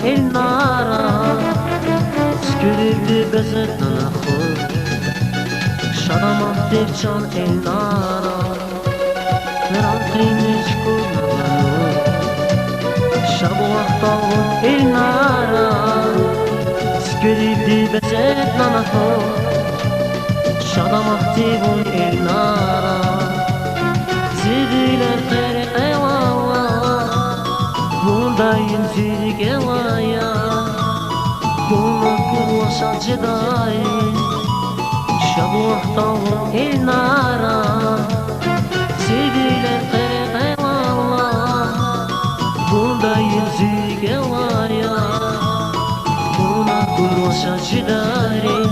el nara Skürüldü bezetlen ahur Şadamat devçan el nara Rantini çkurnalanur Şabu ahtalun el nara Skürüldü bezetlen ahur Şadamat devun el nara Zidiler kere evallah Bundayın zidik evaya Buna kurvaşa cedayin Şabu ahtalun el nara Zidiler kere evallah Bundayın zidik evaya Buna kurvaşa cedayin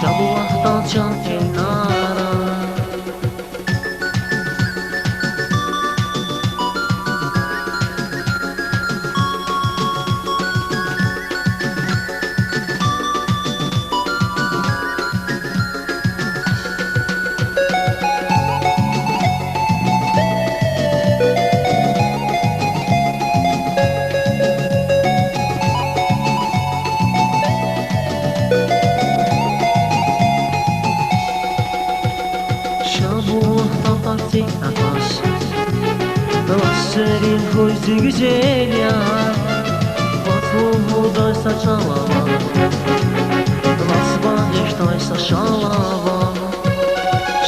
Şabu ahtalcan el nara Senin koydu güzel ya Vatruhu daysa çalava Nasba deştaysa şalava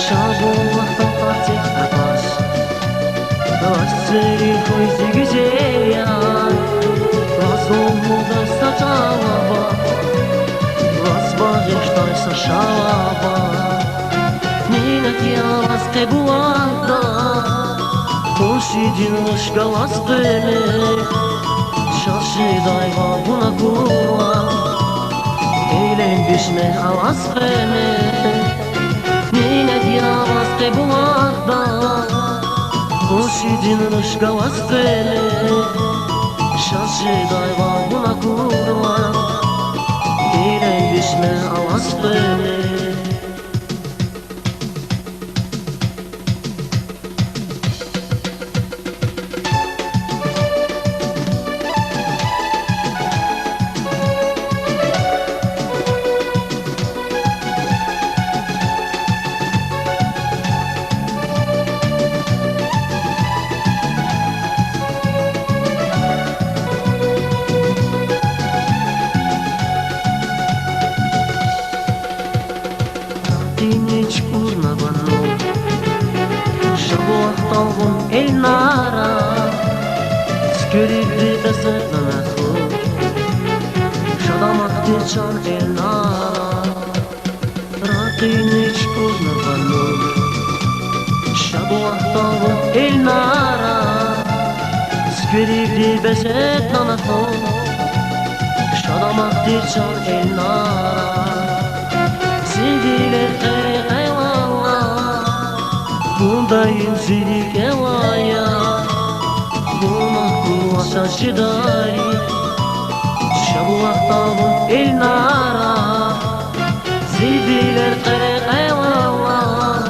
Şabullah'tan partik atas Senin koydu güzel ya Vatruhu daysa çalava Nasba deştaysa şalava Ninet ya vaske buanda Hoşidin ışka vaskını Şaşı dayva buna kurva Eğlen bişme avaskını Nine diya vaske bu arda Hoşidin ışka vaskını Şaşı dayva buna kurva Eğlen bişme avaskını Şabu el nara Skürüldü bezetlen ahur Şadamat devçan el nara Rakini çkurnalanur Şabu el nara Skürüldü bezetlen ahur Şadamat devçan el nara Zidiler kere eyvallah Bundayın zidik evaya Buna kurvaşa cidari Şabu ahtalun el nara Zidiler kere eyvallah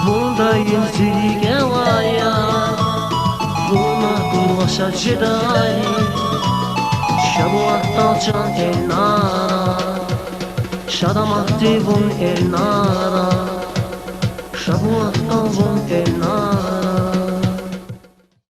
Bundayın zidik evaya Buna kurvaşa cidari Şabu ahtalcan el nara Şadamat devun el nara Şabu